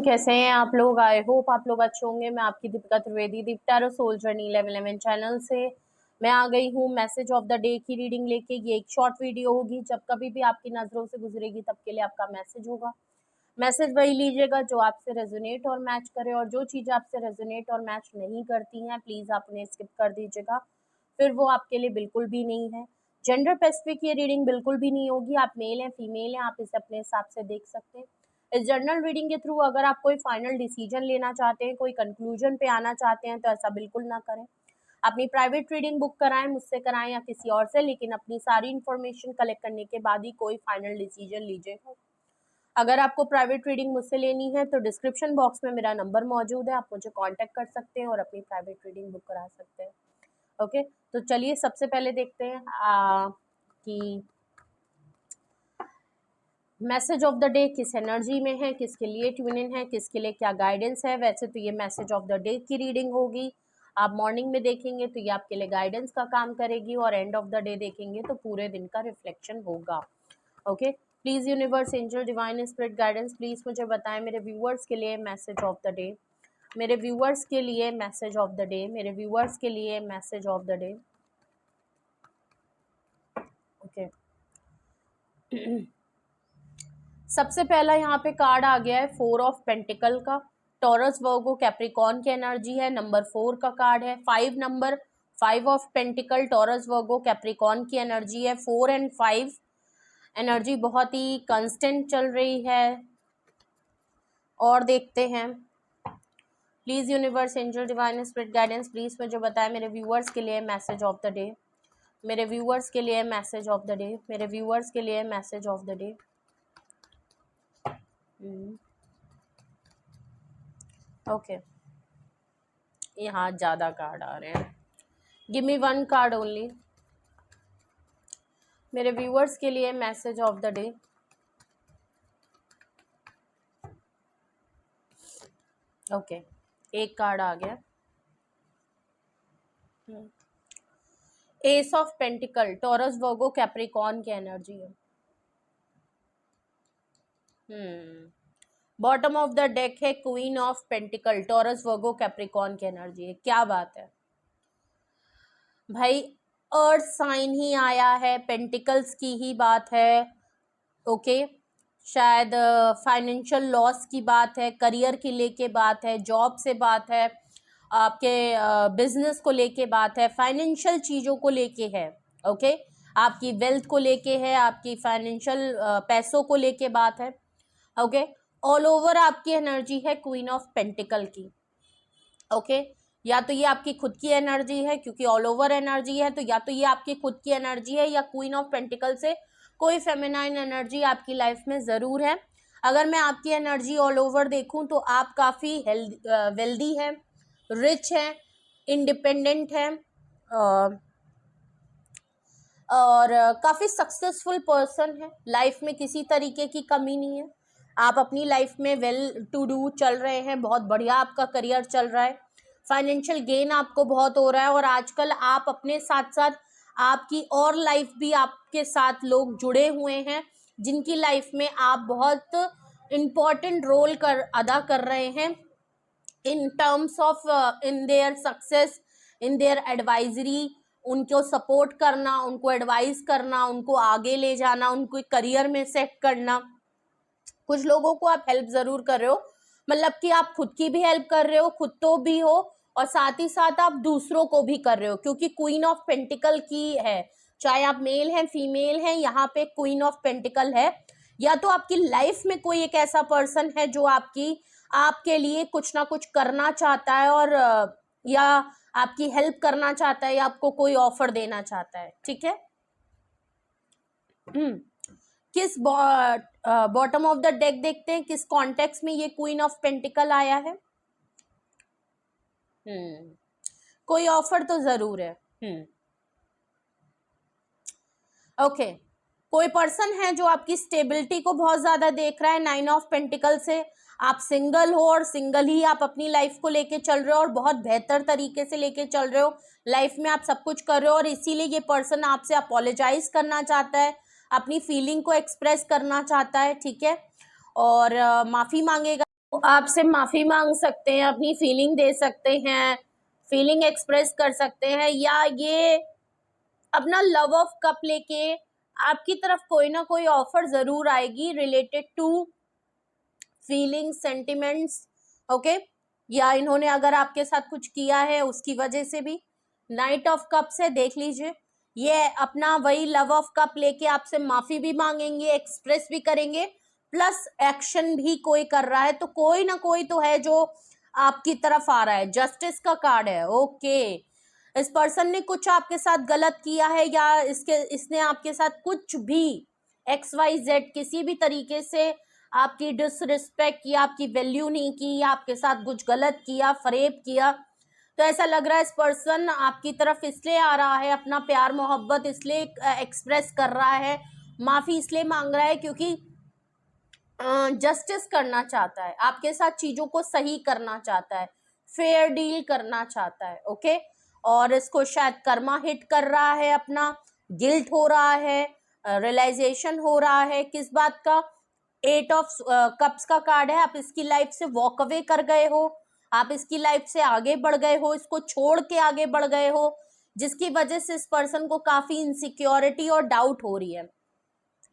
कैसे हैं आप लोग। आई होप आप लोग अच्छे होंगे। मैं आपकी दीपिका त्रिवेदी दीप्टारो सोल जर्नी 11 चैनल से मैं आ गई हूँ मैसेज ऑफ द डे की रीडिंग लेके। ये एक शॉर्ट वीडियो होगी, जब कभी भी आपकी नजरों से गुजरेगी तब के लिए आपका मैसेज होगा। मैसेज वही लीजिएगा जो आपसे रेजोनेट और मैच करे, और जो चीज़ आपसे रेजोनेट और मैच नहीं करती हैं प्लीज़ आप उन्हें स्किप कर दीजिएगा, फिर वो आपके लिए बिल्कुल भी नहीं है। जेंडर स्पेसिफिक ये रीडिंग बिल्कुल भी नहीं होगी। आप मेल हैं फीमेल हैं, आप इसे अपने हिसाब से देख सकते हैं। इस जर्नल रीडिंग के थ्रू अगर आप कोई फाइनल डिसीजन लेना चाहते हैं, कोई कंक्लूजन पे आना चाहते हैं, तो ऐसा बिल्कुल ना करें। अपनी प्राइवेट रीडिंग बुक कराएं, मुझसे कराएं या किसी और से, लेकिन अपनी सारी इन्फॉर्मेशन कलेक्ट करने के बाद ही कोई फाइनल डिसीजन लीजिएगा। अगर आपको प्राइवेट रीडिंग मुझसे लेनी है तो डिस्क्रिप्शन बॉक्स में मेरा नंबर मौजूद है, आप मुझे कांटेक्ट कर सकते हैं और अपनी प्राइवेट रीडिंग बुक करा सकते हैं। ओके, तो चलिए सबसे पहले देखते हैं कि मैसेज ऑफ द डे किस एनर्जी में है, किसके लिए ट्यून इन है, किसके लिए क्या गाइडेंस है। वैसे तो ये मैसेज ऑफ द डे की रीडिंग होगी, आप मॉर्निंग में देखेंगे तो ये आपके लिए गाइडेंस का काम करेगी, और एंड ऑफ द डे देखेंगे तो पूरे दिन का रिफ्लेक्शन होगा। Okay, please universe angel divine spirit guidance please मुझे बताएं मेरे व्यूअर्स के लिए मैसेज ऑफ द डे, मेरे व्यूअर्स के लिए मैसेज ऑफ द डे, मेरे व्यूअर्स के लिए message of the day. Okay, सबसे पहला यहाँ पे कार्ड आ गया है 4 ऑफ पेंटिकल का। टॉरस वर्गो कैप्रिकॉन की एनर्जी है, नंबर 4 का कार्ड है। 5 number, 5 of pentacle, Taurus Virgo Capricorn की एनर्जी है। 4 एंड 5 एनर्जी बहुत ही कांस्टेंट चल रही है। और देखते हैं, please universe angel divine spirit guidance please मुझे बताएं मेरे व्यूअर्स के लिए मैसेज ऑफ द डे, मेरे व्यूअर्स के लिए मैसेज ऑफ द डे, मेरे व्यूअर्स के लिए message of the day. Okay, यहाँ ज़्यादा कार्ड आ रहे हैं, गिव मी 1 कार्ड ओनली। मेरे व्यूअर्स के लिए message of the day. Okay, एक कार्ड आ गया, S of pentacle, Taurus Virgo Capricorn की एनर्जी है। बॉटम ऑफ द डेक है queen of pentacle, Taurus Virgo Capricorn की एनर्जी है। क्या बात है भाई, अर्थ साइन ही आया है, पेंटिकल्स की ही बात है। ओके, शायद फाइनेंशियल लॉस की बात है, करियर की लेके बात है, जॉब से बात है, आपके बिजनेस को लेके बात है, फाइनेंशियल चीज़ों को लेके है। ओके, आपकी वेल्थ को लेके है, आपकी फाइनेंशियल पैसों को लेके बात है। ओके, ऑल ओवर आपकी एनर्जी है क्वीन ऑफ पेंटिकल की। ओके, या तो ये आपकी खुद की एनर्जी है, क्योंकि ऑल ओवर एनर्जी है, तो या तो ये आपकी खुद की एनर्जी है, या क्वीन ऑफ पेंटिकल से कोई फेमिनाइन एनर्जी आपकी लाइफ में ज़रूर है। अगर मैं आपकी एनर्जी ऑल ओवर देखूं तो आप काफ़ी वेल्दी हैं, रिच हैं, इंडिपेंडेंट हैं, और काफ़ी सक्सेसफुल पर्सन है। लाइफ में किसी तरीके की कमी नहीं है, आप अपनी लाइफ में वेल टू डू चल रहे हैं, बहुत बढ़िया आपका करियर चल रहा है, फाइनेंशियल गेन आपको बहुत हो रहा है, और आजकल आप अपने साथ साथ आपकी और लाइफ भी आपके साथ लोग जुड़े हुए हैं जिनकी लाइफ में आप बहुत इम्पॉर्टेंट रोल अदा कर रहे हैं in terms of in their success, in their advisory, उनको सपोर्ट करना, उनको एडवाइस करना, उनको आगे ले जाना, उनको करियर में सेट करना। कुछ लोगों को आप हेल्प ज़रूर कर रहे हो, मतलब कि आप खुद की भी हेल्प कर रहे हो, खुद तो भी हो, और साथ ही साथ आप दूसरों को भी कर रहे हो, क्योंकि क्वीन ऑफ पेंटिकल की है। चाहे आप मेल हैं फीमेल हैं, यहाँ पे क्वीन ऑफ पेंटिकल है। या तो आपकी लाइफ में कोई एक ऐसा पर्सन है जो आपके लिए कुछ ना कुछ करना चाहता है, और या आपकी हेल्प करना चाहता है, या आपको कोई ऑफर देना चाहता है। ठीक है, किस बॉटम ऑफ द डेक देखते हैं, किस कॉन्टेक्स्ट में ये क्वीन ऑफ पेंटिकल आया है। कोई ऑफर तो जरूर है। ओके, कोई पर्सन है जो आपकी स्टेबिलिटी को बहुत ज्यादा देख रहा है। 9 ऑफ पेंटिकल से आप सिंगल हो, और सिंगल ही आप अपनी लाइफ को लेके चल रहे हो, और बहुत बेहतर तरीके से लेके चल रहे हो। लाइफ में आप सब कुछ कर रहे हो, और इसीलिए ये पर्सन आपसे अपोलोजाइज करना चाहता है, अपनी फीलिंग को एक्सप्रेस करना चाहता है। ठीक है, और माफी मांगेगा, आपसे माफी मांग सकते हैं, अपनी फीलिंग दे सकते हैं, फीलिंग एक्सप्रेस कर सकते हैं, या ये अपना लव ऑफ कप लेके आपकी तरफ कोई ना कोई ऑफर जरूर आएगी related to feeling sentiments. Okay, या इन्होंने अगर आपके साथ कुछ किया है उसकी वजह से भी। नाइट ऑफ कप्स है, देख लीजिए, ये अपना वही लव ऑफ कप लेके आपसे माफी भी मांगेंगे, एक्सप्रेस भी करेंगे, प्लस एक्शन भी कोई कर रहा है, तो कोई ना कोई तो है जो आपकी तरफ आ रहा है। जस्टिस का कार्ड है। ओके, इस पर्सन ने कुछ आपके साथ गलत किया है, या इसने आपके साथ कुछ भी XYZ किसी भी तरीके से आपकी डिसरिस्पेक्ट या आपकी वैल्यू नहीं की, या आपके साथ कुछ गलत किया, फरेब किया। तो ऐसा लग रहा है इस पर्सन आपकी तरफ इसलिए आ रहा है, अपना प्यार मोहब्बत इसलिए एक्सप्रेस कर रहा है, माफी इसलिए मांग रहा है क्योंकि जस्टिस करना चाहता है, आपके साथ चीजों को सही करना चाहता है, फेयर डील करना चाहता है। ओके, और इसको शायद कर्मा हिट कर रहा है, अपना गिल्ट हो रहा है, रियलाइजेशन हो रहा है किस बात का। 8 ऑफ कप्स का कार्ड है, आप इसकी लाइफ से वॉक अवे कर गए हो, आप इसकी लाइफ से आगे बढ़ गए हो, इसको छोड़ के आगे बढ़ गए हो, जिसकी वजह से इस पर्सन को काफी इनसिक्योरिटी और डाउट हो रही है,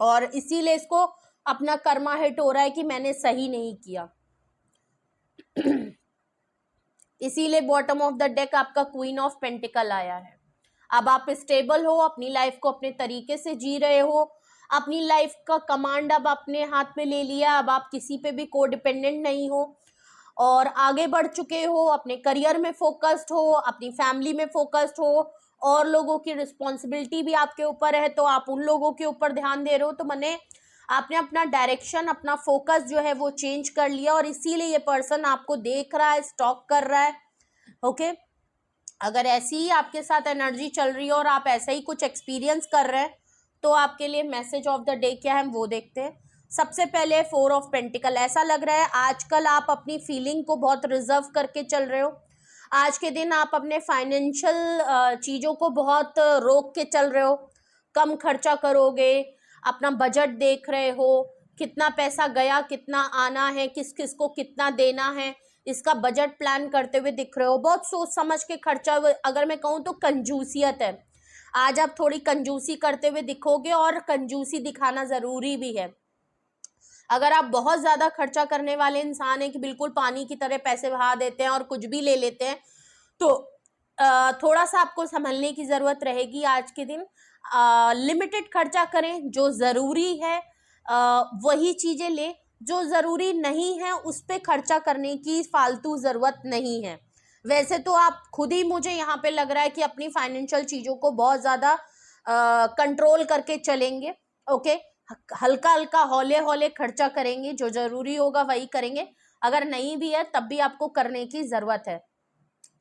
और इसीलिए इसको अपना कर्मा हिट हो रहा है कि मैंने सही नहीं किया। इसीलिए बॉटम ऑफ द डेक आपका क्वीन ऑफ पेंटिकल आया है। अब आप स्टेबल हो, अपनी लाइफ को अपने तरीके से जी रहे हो, अपनी लाइफ का कमांड अब अपने हाथ में ले लिया, अब आप किसी पे भी को डिपेंडेंट नहीं हो और आगे बढ़ चुके हो, अपने करियर में फोकस्ड हो, अपनी फैमिली में फोकस्ड हो, और लोगों की रिस्पॉन्सिबिलिटी भी आपके ऊपर है, तो आप उन लोगों के ऊपर ध्यान दे रहे हो, तो मैंने आपने अपना डायरेक्शन, अपना फोकस जो है वो चेंज कर लिया, और इसीलिए ये पर्सन आपको देख रहा है, स्टॉक कर रहा है। ओके, अगर ऐसी ही आपके साथ एनर्जी चल रही है और आप ऐसा ही कुछ एक्सपीरियंस कर रहे हैं, तो आपके लिए मैसेज ऑफ द डे क्या है हम वो देखते हैं। सबसे पहले 4 ऑफ पेंटिकल, ऐसा लग रहा है आजकल आप अपनी फीलिंग को बहुत रिजर्व करके चल रहे हो। आज के दिन आप अपने फाइनेंशियल चीज़ों को बहुत रोक के चल रहे हो, कम खर्चा करोगे, अपना बजट देख रहे हो, कितना पैसा गया, कितना आना है, किस किस को कितना देना है, इसका बजट प्लान करते हुए दिख रहे हो, बहुत सोच समझ के खर्चा। अगर मैं कहूँ तो कंजूसियत है, आज आप थोड़ी कंजूसी करते हुए दिखोगे, और कंजूसी दिखाना ज़रूरी भी है। अगर आप बहुत ज़्यादा खर्चा करने वाले इंसान हैं कि बिल्कुल पानी की तरह पैसे बहा देते हैं और कुछ भी ले लेते हैं, तो थोड़ा सा आपको संभलने की ज़रूरत रहेगी आज के दिन। लिमिटेड खर्चा करें, जो ज़रूरी है वही चीज़ें लें, जो ज़रूरी नहीं है उस पर खर्चा करने की फालतू ज़रूरत नहीं है। वैसे तो आप खुद ही, मुझे यहाँ पे लग रहा है कि अपनी फाइनेंशियल चीज़ों को बहुत ज़्यादा कंट्रोल करके चलेंगे। ओके, हल्का हल्का हौले हौले खर्चा करेंगे, जो ज़रूरी होगा वही करेंगे, अगर नहीं भी है तब भी आपको करने की ज़रूरत है।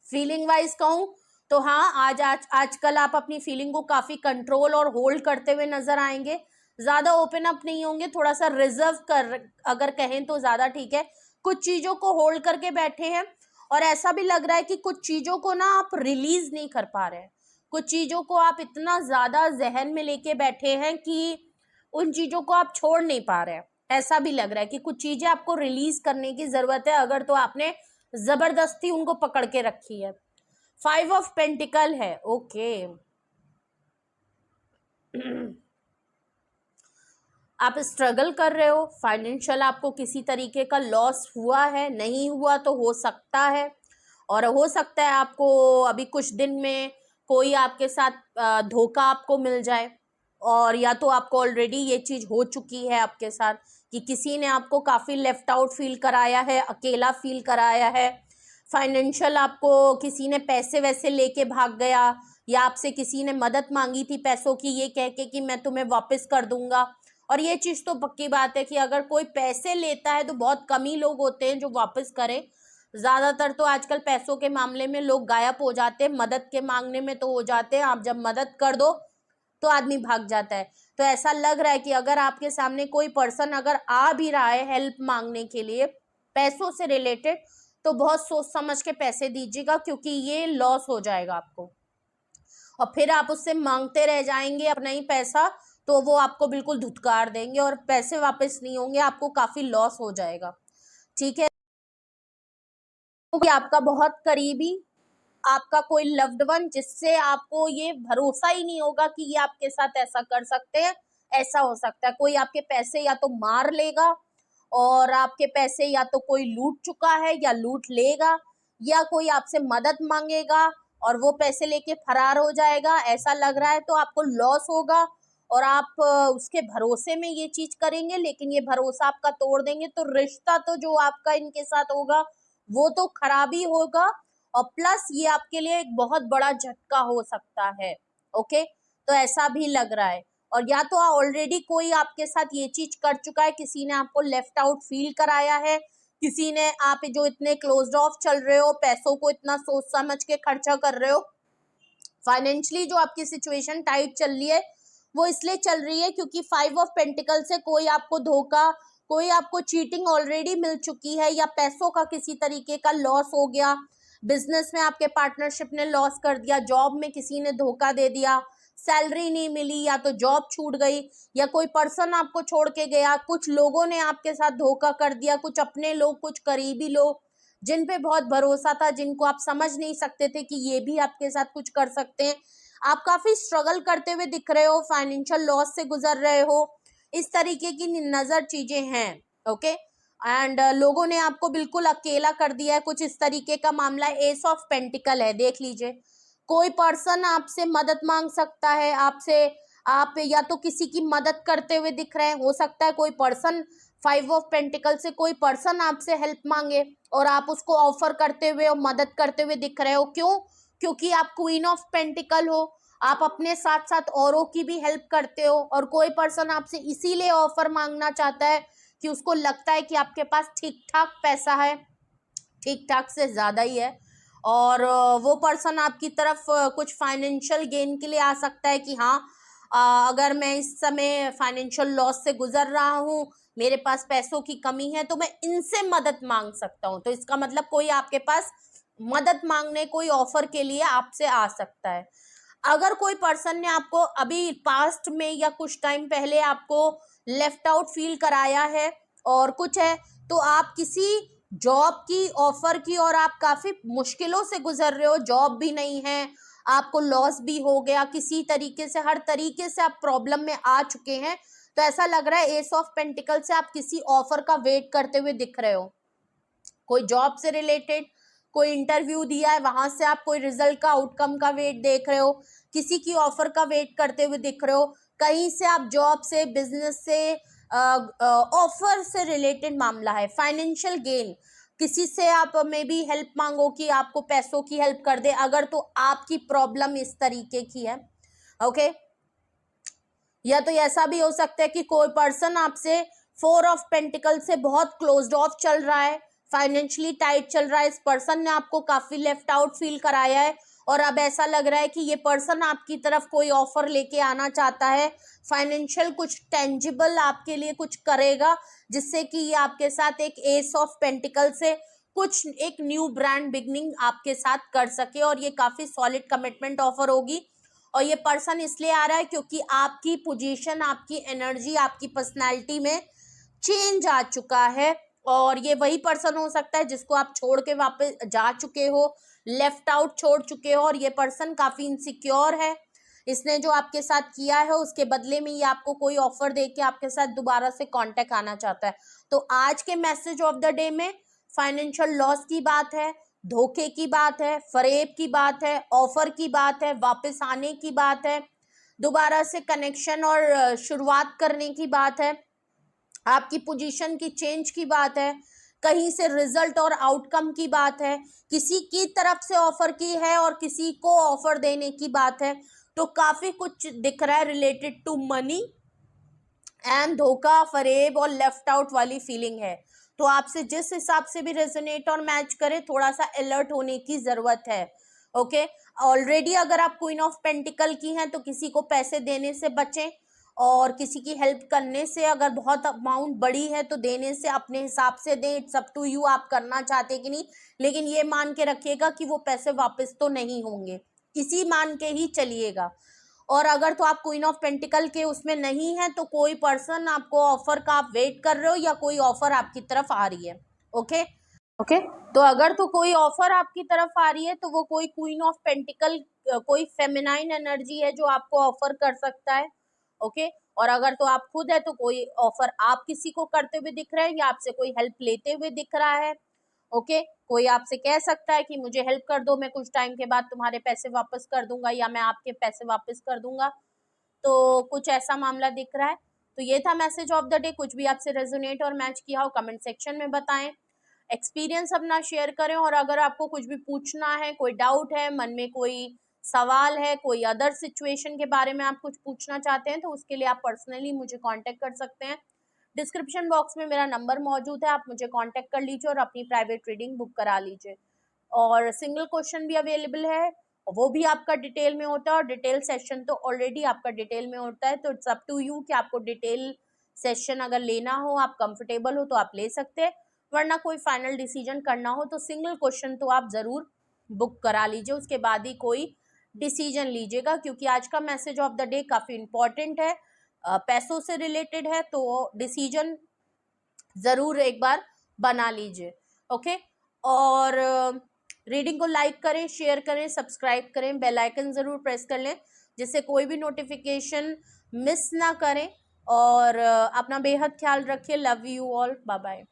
फीलिंग वाइज कहूँ तो हाँ, आजकल आप अपनी फीलिंग को काफ़ी कंट्रोल और होल्ड करते हुए नजर आएंगे, ज़्यादा ओपन अप नहीं होंगे, थोड़ा सा रिजर्व कर अगर कहें तो ज़्यादा ठीक है। कुछ चीज़ों को होल्ड करके बैठे हैं, और ऐसा भी लग रहा है कि कुछ चीज़ों को ना आप रिलीज नहीं कर पा रहे हैं, कुछ चीज़ों को आप इतना ज़्यादा जहन में लेके बैठे हैं कि उन चीज़ों को आप छोड़ नहीं पा रहे हैं। ऐसा भी लग रहा है कि कुछ चीज़ें आपको रिलीज करने की ज़रूरत है, अगर तो आपने ज़बरदस्ती उनको पकड़ के रखी है। 5 ऑफ पेंटिकल है। ओके, आप स्ट्रगल कर रहे हो, फाइनेंशियल आपको किसी तरीके का लॉस हुआ है, नहीं हुआ तो हो सकता है, और हो सकता है आपको अभी कुछ दिन में कोई आपके साथ धोखा आपको मिल जाए, और या तो आपको ऑलरेडी ये चीज़ हो चुकी है आपके साथ कि किसी ने आपको काफ़ी लेफ्ट आउट फील कराया है, अकेला फील कराया है। फाइनेंशियल आपको किसी ने पैसे वैसे लेके भाग गया, या आपसे किसी ने मदद मांगी थी पैसों की, ये कह के कि मैं तुम्हें वापस कर दूंगा। और ये चीज़ तो पक्की बात है कि अगर कोई पैसे लेता है तो बहुत कम ही लोग होते हैं जो वापस करें, ज़्यादातर तो आजकल पैसों के मामले में लोग गायब हो जाते हैं, मदद के मांगने में तो हो जाते हैं, आप जब मदद कर दो तो आदमी भाग जाता है। तो ऐसा लग रहा है कि अगर आपके सामने कोई पर्सन अगर आ भी रहा है हेल्प मांगने के लिए पैसों से रिलेटेड, तो बहुत सोच समझ के पैसे दीजिएगा, क्योंकि ये लॉस हो जाएगा आपको, और फिर आप उससे मांगते रह जाएंगे अपना ही पैसा, तो वो आपको बिल्कुल धुतकार देंगे और पैसे वापस नहीं होंगे, आपको काफ़ी लॉस हो जाएगा। ठीक है। क्योंकि आपका बहुत करीबी, आपका कोई लव्ड वन, जिससे आपको ये भरोसा ही नहीं होगा कि ये आपके साथ ऐसा कर सकते हैं, ऐसा हो सकता है। कोई आपके पैसे या तो मार लेगा, और आपके पैसे या तो कोई लूट चुका है या लूट लेगा, या कोई आपसे मदद मांगेगा और वो पैसे लेके फरार हो जाएगा, ऐसा लग रहा है। तो आपको लॉस होगा और आप उसके भरोसे में ये चीज करेंगे, लेकिन ये भरोसा आपका तोड़ देंगे, तो रिश्ता तो जो आपका इनके साथ होगा वो तो खराब ही होगा, और प्लस ये आपके लिए एक बहुत बड़ा झटका हो सकता है। ओके, तो ऐसा भी लग रहा है। और या तो ऑलरेडी कोई आपके साथ ये चीज कर चुका है, किसी ने आपको लेफ्ट आउट फील कराया है, किसी ने, आप जो इतने क्लोज्ड ऑफ चल रहे हो, पैसों को इतना सोच समझ के खर्चा कर रहे हो, फाइनेंशियली जो आपकी सिचुएशन टाइट चल रही है वो इसलिए चल रही है क्योंकि 5 ऑफ पेंटिकल से कोई आपको धोखा, कोई आपको चीटिंग ऑलरेडी मिल चुकी है, या पैसों का किसी तरीके का लॉस हो गया, बिजनेस में आपके पार्टनरशिप ने लॉस कर दिया, जॉब में किसी ने धोखा दे दिया, सैलरी नहीं मिली, या तो जॉब छूट गई, या कोई पर्सन आपको छोड़ के गया, कुछ लोगों ने आपके साथ धोखा कर दिया, कुछ अपने लोग, कुछ करीबी लोग जिन पे बहुत भरोसा था, जिनको आप समझ नहीं सकते थे कि ये भी आपके साथ कुछ कर सकते हैं। आप काफी स्ट्रगल करते हुए दिख रहे हो, फाइनेंशियल लॉस से गुजर रहे हो, इस तरीके की नजर चीजें हैं। ओके, एंड लोगों ने आपको बिल्कुल अकेला कर दिया है, कुछ इस तरीके का मामला है। एस ऑफ पेंटिकल है, देख लीजिए। कोई पर्सन आपसे मदद मांग सकता है, आपसे, आप या तो किसी की मदद करते हुए दिख रहे हैं, हो सकता है कोई पर्सन, 5 ऑफ पेंटिकल से कोई पर्सन आपसे हेल्प मांगे और आप उसको ऑफर करते हुए और मदद करते हुए दिख रहे हो। क्यों? क्योंकि आप क्वीन ऑफ पेंटिकल हो, आप अपने साथ साथ औरों की भी हेल्प करते हो, और कोई पर्सन आपसे इसीलिए ऑफर मांगना चाहता है कि उसको लगता है कि आपके पास ठीक ठाक पैसा है, ठीक ठाक से ज्यादा ही है, और वो पर्सन आपकी तरफ कुछ फाइनेंशियल गेन के लिए आ सकता है कि हाँ, अगर मैं इस समय फाइनेंशियल लॉस से गुजर रहा हूँ, मेरे पास पैसों की कमी है, तो मैं इनसे मदद मांग सकता हूँ। तो इसका मतलब कोई आपके पास मदद मांगने, कोई ऑफर के लिए आपसे आ सकता है। अगर कोई पर्सन ने आपको अभी पास्ट में या कुछ टाइम पहले आपको लेफ्ट आउट फील कराया है और कुछ है, तो आप किसी जॉब की ऑफर की और आप काफी मुश्किलों से गुजर रहे हो, जॉब भी नहीं है, आपको लॉस भी हो गया, किसी तरीके से, हर तरीके से आप प्रॉब्लम में आ चुके हैं। तो ऐसा लग रहा है एस ऑफ पेंटिकल से आप किसी ऑफर का वेट करते हुए दिख रहे हो, कोई जॉब से रिलेटेड, कोई इंटरव्यू दिया है, वहां से आप कोई रिजल्ट का, आउटकम का वेट देख रहे हो, किसी की ऑफर का वेट करते हुए दिख रहे हो, कहीं से आप जॉब से, बिजनेस से, ऑफर से रिलेटेड मामला है, फाइनेंशियल गेन, किसी से आप मे बी हेल्प मांगो कि आपको पैसों की हेल्प कर दे, अगर तो आपकी प्रॉब्लम इस तरीके की है। ओके, या तो ऐसा भी हो सकता है कि कोई पर्सन आपसे 4 ऑफ पेंटिकल से बहुत क्लोज्ड ऑफ चल रहा है, फाइनेंशियली टाइट चल रहा है, इस पर्सन ने आपको काफी लेफ्ट आउट फील कराया है, और अब ऐसा लग रहा है कि ये पर्सन आपकी तरफ कोई ऑफर लेके आना चाहता है, फाइनेंशियल कुछ टेंजिबल आपके लिए कुछ करेगा, जिससे कि ये आपके साथ एक एस ऑफ पेंटिकल से कुछ एक न्यू ब्रांड बिगनिंग आपके साथ कर सके, और ये काफी सॉलिड कमिटमेंट ऑफर होगी। और ये पर्सन इसलिए आ रहा है क्योंकि आपकी पोजीशन, आपकी एनर्जी, आपकी पर्सनालिटी में चेंज आ चुका है, और ये वही पर्सन हो सकता है जिसको आप छोड़ के वापस जा चुके हो, लेफ्ट आउट छोड़ चुके हो, और ये पर्सन काफी इनसिक्योर है, इसने जो आपके साथ किया है उसके बदले में ये आपको कोई ऑफर दे के आपके साथ दोबारा से कांटेक्ट आना चाहता है। तो आज के मैसेज ऑफ द डे में फाइनेंशियल लॉस की बात है, धोखे की बात है, फरेब की बात है, ऑफर की बात है, वापस आने की बात है, दोबारा से कनेक्शन और शुरुआत करने की बात है, आपकी पोजीशन की चेंज की बात है, कहीं से रिजल्ट और आउटकम की बात है, किसी की तरफ से ऑफर की है और किसी को ऑफर देने की बात है। तो काफी कुछ दिख रहा है रिलेटेड टू मनी एंड धोखा, फरेब और लेफ्ट आउट वाली फीलिंग है। तो आपसे जिस हिसाब से भी रेजोनेट और मैच करे, थोड़ा सा अलर्ट होने की जरूरत है। ओके, ऑलरेडी अगर आप क्वीन ऑफ पेंटिकल की हैं तो किसी को पैसे देने से बचें, और किसी की हेल्प करने से, अगर बहुत अमाउंट बड़ी है तो देने से अपने हिसाब से दें, इट्स अप टू यू, आप करना चाहते कि नहीं, लेकिन ये मान के रखिएगा कि वो पैसे वापस तो नहीं होंगे, इसी मान के ही चलिएगा। और अगर तो आप क्वीन ऑफ पेंटिकल के उसमें नहीं है तो कोई पर्सन आपको ऑफर का आप वेट कर रहे हो, या कोई ऑफर आपकी तरफ आ रही है। ओके, ओके तो अगर तो कोई ऑफर आपकी तरफ आ रही है तो वो कोई क्वीन ऑफ पेंटिकल, कोई फेमिनाइन एनर्जी है जो आपको ऑफर कर सकता है। ओके और अगर तो आप खुद है तो कोई ऑफर आप किसी को करते हुए दिख रहे हैं या आपसे कोई हेल्प लेते हुए दिख रहा है। ओके कोई आपसे कह सकता है कि मुझे हेल्प कर दो, मैं कुछ टाइम के बाद तुम्हारे पैसे वापस कर दूंगा या मैं आपके पैसे वापस कर दूंगा। तो कुछ ऐसा मामला दिख रहा है। तो ये था मैसेज ऑफ द डे। कुछ भी आपसे रेजोनेट और मैच किया हो कमेंट सेक्शन में बताएं, एक्सपीरियंस अपना शेयर करें। और अगर आपको कुछ भी पूछना है, कोई डाउट है, मन में कोई सवाल है, कोई अदर सिचुएशन के बारे में आप कुछ पूछना चाहते हैं तो उसके लिए आप पर्सनली मुझे कांटेक्ट कर सकते हैं। डिस्क्रिप्शन बॉक्स में मेरा नंबर मौजूद है, आप मुझे कांटेक्ट कर लीजिए और अपनी प्राइवेट रीडिंग बुक करा लीजिए। और सिंगल क्वेश्चन भी अवेलेबल है, वो भी आपका डिटेल में होता है और डिटेल सेशन तो ऑलरेडी आपका डिटेल में होता है। तो इट्स अप टू यू कि आपको डिटेल सेशन अगर लेना हो, आप कंफर्टेबल हो तो आप ले सकते हैं, वरना कोई फाइनल डिसीजन करना हो तो सिंगल क्वेश्चन तो आप जरूर बुक करा लीजिए, उसके बाद ही कोई डिसीजन लीजिएगा। क्योंकि आज का मैसेज ऑफ द डे काफी इंपॉर्टेंट है, पैसों से रिलेटेड है, तो डिसीजन जरूर एक बार बना लीजिए। ओके और रीडिंग को लाइक करें, शेयर करें, सब्सक्राइब करें, बेल आइकन जरूर प्रेस कर लें जिससे कोई भी नोटिफिकेशन मिस ना करें। और अपना बेहद ख्याल रखिए। Love you all, bye bye.